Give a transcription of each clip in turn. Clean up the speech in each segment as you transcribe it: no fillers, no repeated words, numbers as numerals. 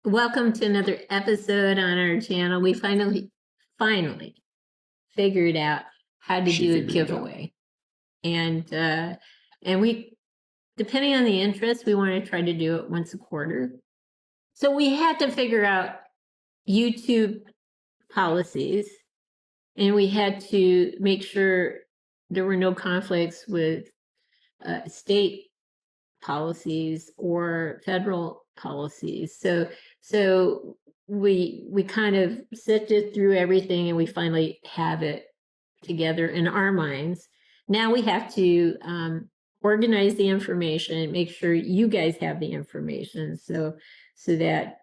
Welcome to another episode on our channel. We finally figured out how to do a giveaway. And we, depending on the interest, we want to try to do it once a quarter. So we had to figure out YouTube policies, and we had to make sure there were no conflicts with state policies or federal policies. So we kind of sifted through everything, and we finally have it together in our minds. Now we have to organize the information, make sure you guys have the information, so that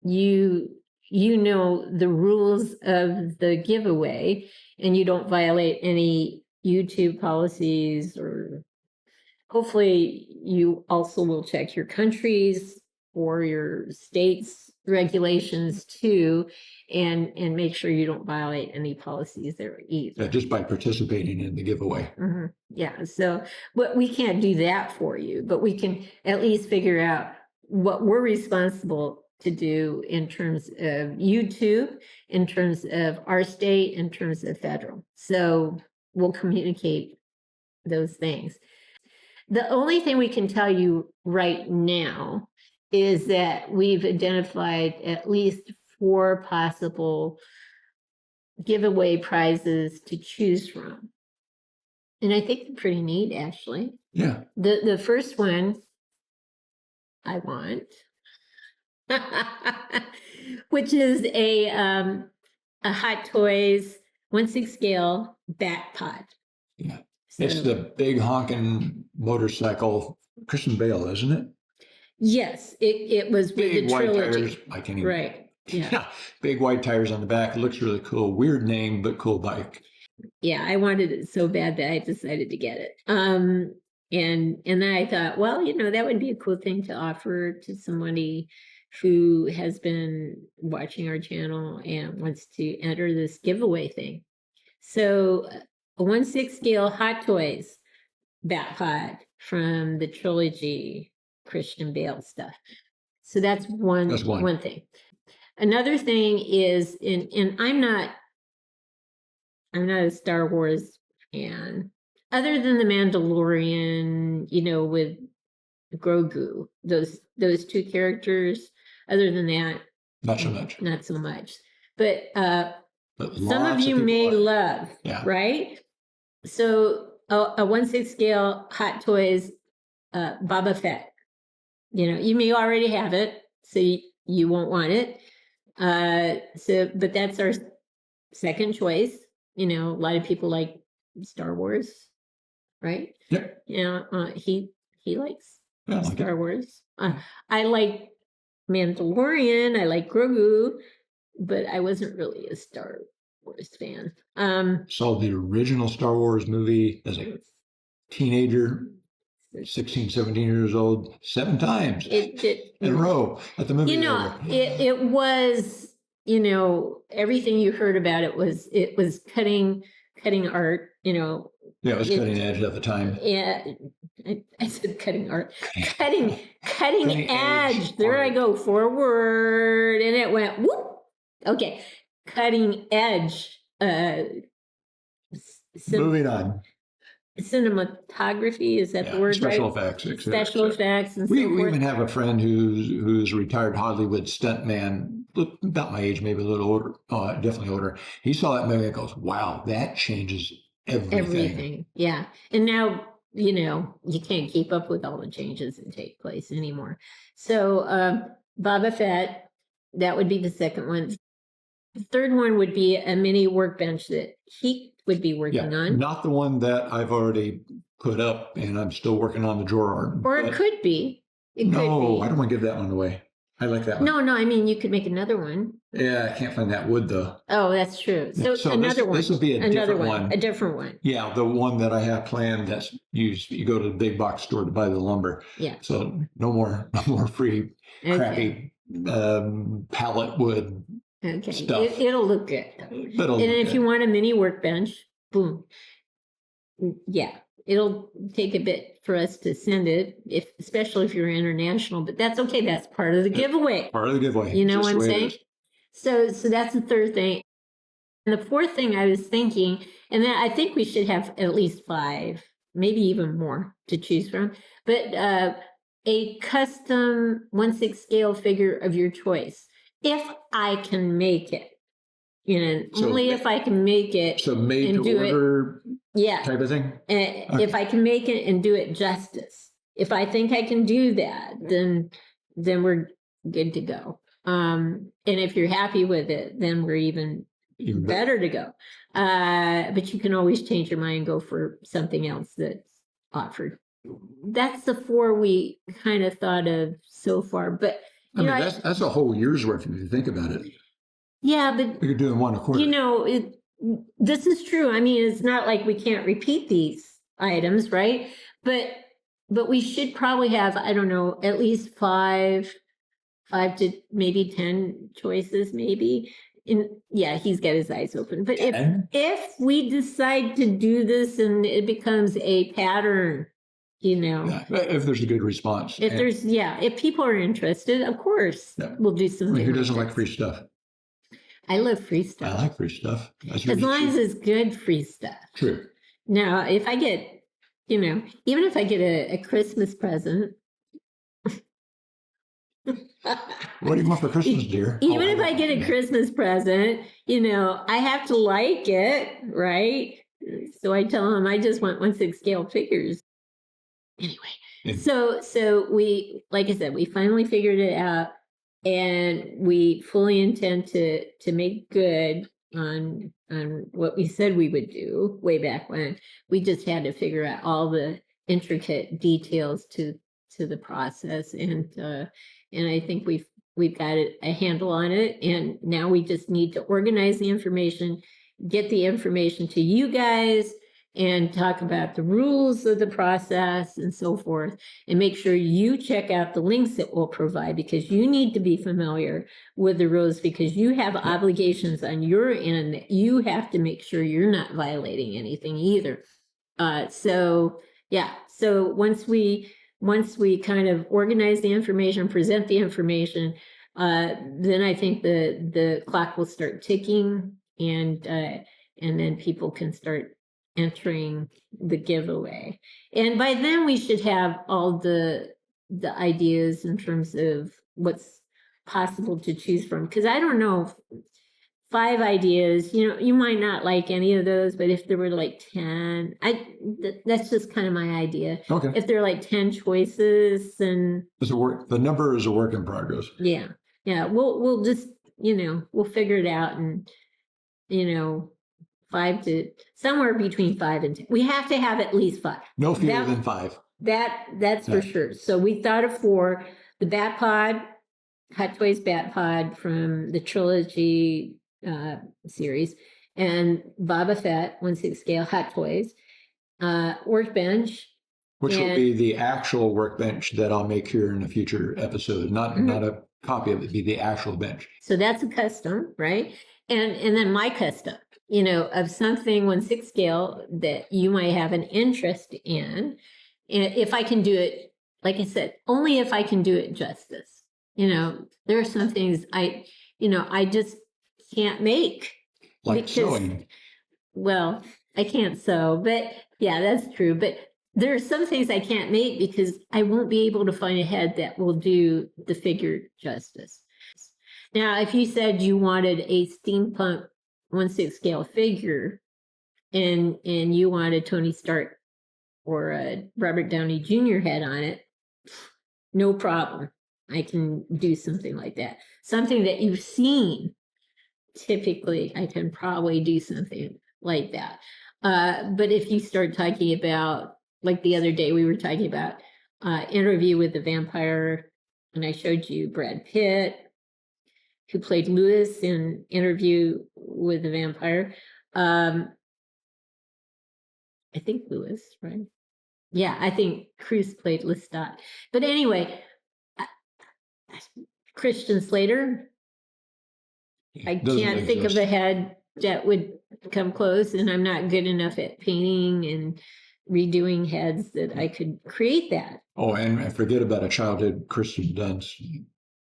you know the rules of the giveaway and you don't violate any YouTube policies. Or hopefully you also will check your country's or your state's regulations too, and make sure you don't violate any policies there either. Yeah, just by participating in the giveaway. Mm-hmm. Yeah, so we can't do that for you, but we can at least figure out what we're responsible to do in terms of YouTube, in terms of our state, in terms of federal. So we'll communicate those things. The only thing we can tell you right now is that we've identified at least 4 possible giveaway prizes to choose from. And I think they're pretty neat, actually. Yeah. The first one I want, which is a Hot Toys 1/6 scale bat pod. Yeah. It's the big honking motorcycle, Christian Bale, isn't it? Yes, it was with Big the white trilogy. tires. I can't even. Right. Yeah. Big white tires on the back. It looks really cool. Weird name, but cool bike. Yeah, I wanted it so bad that I decided to get it. And then I thought, well, that would be a cool thing to offer to somebody who has been watching our channel and wants to enter this giveaway thing. So a 1/6 scale Hot Toys bat pod from the trilogy Christian Bale stuff. So that's one thing. Another thing is, and I'm not a Star Wars fan, other than the Mandalorian, with Grogu, those 2 characters. Other than that, not so much. Not so much. But some of you may love, right? So a 1/6 scale Hot Toys Boba Fett. You may already have it, so you won't want it. But that's our second choice. A lot of people like Star Wars, right? Yep. He likes Star Wars. Yeah. I like Mandalorian. I like Grogu, but I wasn't really a Star Wars fan. Saw the original Star Wars movie as a teenager, 16, 17 years old, 7 times in a row at the movie theater. It was, everything you heard about it was cutting art, Yeah, it was cutting edge at the time. Yeah, I said cutting art. Cutting edge. There I go, forward, and it went whoop. Okay, cutting edge. Moving on. Cinematography, is that the word? Special right? effects. Special effects. And we so forth. even have a friend who's a retired Hollywood stuntman, about my age, maybe a little older, definitely older. He saw that movie and goes, "Wow, that changes everything." Yeah, and now you can't keep up with all the changes that take place anymore. So Boba Fett, that would be the second one. The third one would be a mini workbench that he would be working on. Not the one that I've already put up, and I'm still working on the drawer art. Or it could be. I don't want to give that one away. I like that one. No, I mean, you could make another one. Yeah, I can't find that wood, though. Oh, that's true. So another one. This would be another one. A different one. Yeah, the one that I have planned, that's used. You go to the big box store to buy the lumber. Yeah. So no more free crappy pallet wood. Okay. Stuff. It'll look good. And if you want a mini workbench, boom. Yeah. it'll take a bit for us to send it, especially if you're international, but that's okay. That's part of the giveaway. Part of the giveaway. You know Just what I'm the way it saying? is. So that's the third thing. And the fourth thing I was thinking, and then I think we should have at least 5, maybe even more to choose from, but a custom 1/6 scale figure of your choice, if I can make it. So- Only if I can make it. So made and to do it. order Yeah. type of thing? If I can make it and do it justice. If I think I can do that, then we're good to go. And if you're happy with it, then we're even better to go. But you can always change your mind and go for something else that's offered. That's the 4 we kind of thought of so far. But I mean, that's a whole year's worth if you think about it. yeah, but We could do them 1 a quarter. this is true. I mean, it's not like we can't repeat these items, right? But we should probably have, I don't know, at least 5 to maybe 10 choices, maybe. Yeah, he's got his eyes open. But if we decide to do this and it becomes a pattern, Yeah, if there's a good response. if people are interested, of course, we'll do I something. mean, who doesn't like like free stuff? I love free stuff. I like free stuff. As long as it's good free stuff. True. Now, if I get, even if I get a Christmas present. What do you want for Christmas, dear? Even if I get a Christmas present, I have to like it, right? So I tell them I just want 1/6 scale figures. Anyway, so we, like I said, we finally figured it out, and we fully intend to make good on what we said we would do way back when. We just had to figure out all the intricate details to the process, and I think we've got a handle on it, and now we just need to organize the information, get the information to you guys, and talk about the rules of the process and so forth, and make sure you check out the links that we'll provide, because you need to be familiar with the rules, because you have obligations on your end that you have to make sure you're not violating anything either. So once we kind of organize the information, present the information, then I think the clock will start ticking, and then people can start entering the giveaway. And by then we should have all the ideas in terms of what's possible to choose from. Because I don't know, 5 ideas, you might not like any of those, but if there were like 10, that's just kind of my idea. Okay. If there are like 10 choices, then the number is a work in progress. Yeah. We'll just, we'll figure it out, and 5 to somewhere between 5 and 10. We have to have at least 5. No fewer than 5. That's for sure. So we thought of 4: the Bat Pod, Hot Toys Bat Pod from the Trilogy series, and Boba Fett 1/6 scale Hot Toys, Workbench. Which will be the actual workbench that I'll make here in a future episode, not a copy of it, be the actual bench. So that's a custom, right? And then my custom, of something 1/6 scale that you might have an interest in. And if I can do it, like I said, only if I can do it justice. There are some things I just can't make. Like sewing. Well, I can't sew, but yeah, that's true. But there are some things I can't make because I won't be able to find a head that will do the figure justice. Now, if you said you wanted a steampunk 1/6 scale figure, and you wanted Tony Stark or a Robert Downey Jr. head on it, no problem. I can do something like that. Something that you've seen, typically, I can probably do something like that. But if you start talking about, like the other day, we were talking about Interview with the Vampire, and I showed you Brad Pitt, who played Lewis in Interview with the Vampire. I think Lewis, right? Yeah, I think Cruz played Lestat. But anyway, Christian Slater, I can't think of a head that would come close, and I'm not good enough at painting and redoing heads that I could create that. Oh, and forget about a childhood Kristen Dunst.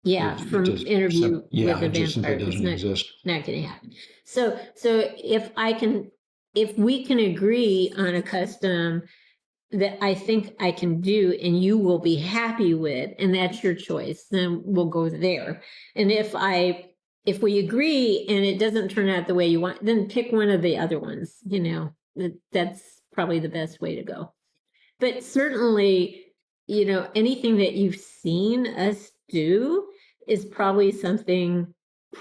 Yeah, It from just Interview yeah, with a it just simply Vampire. It's doesn't exist. not going to happen. So if we can agree on a custom that I think I can do and you will be happy with, and that's your choice, then we'll go there. And if we agree and it doesn't turn out the way you want, then pick one of the other ones, that's probably the best way to go. But certainly, anything that you've seen us do is probably something,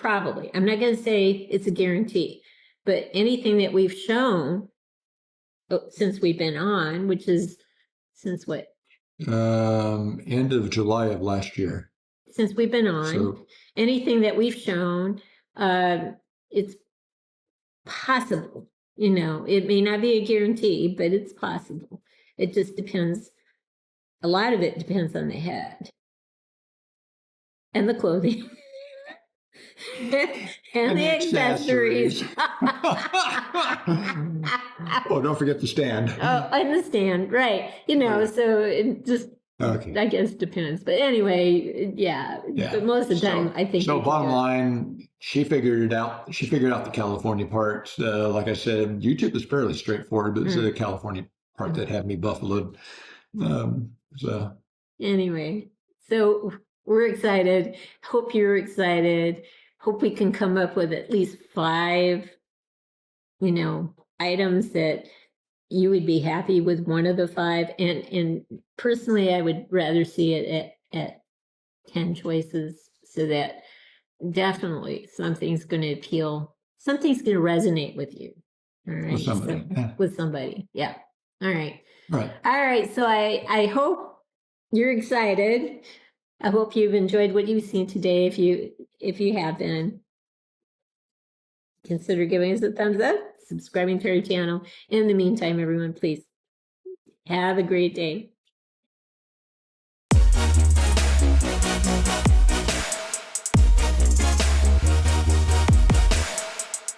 I'm not going to say it's a guarantee, but anything that we've shown since we've been on, which is since what? End of July of last year. Since we've been on, So, anything that we've shown, it's possible. It may not be a guarantee, but it's possible. It just depends. A lot of it depends on the head and the clothing. and the accessories. Oh, don't forget the stand. Oh, and the stand, right. So it just, Okay. I guess, depends. But anyway, yeah. But most of the time, I think. So bottom line, she figured it out. She figured out the California parts. Like I said, YouTube is fairly straightforward, but it's the California part that had me buffaloed. Anyway, so we're excited. Hope you're excited. Hope we can come up with at least 5, items that you would be happy with one of the 5. And personally, I would rather see it at 10 choices, so that definitely something's going to appeal. Something's going to resonate with you. All right. With somebody. With somebody. Yeah. All right. Right. All right. So I hope you're excited. I hope you've enjoyed what you've seen today. If you have been, consider giving us a thumbs up, subscribing to our channel. In the meantime, everyone, please have a great day.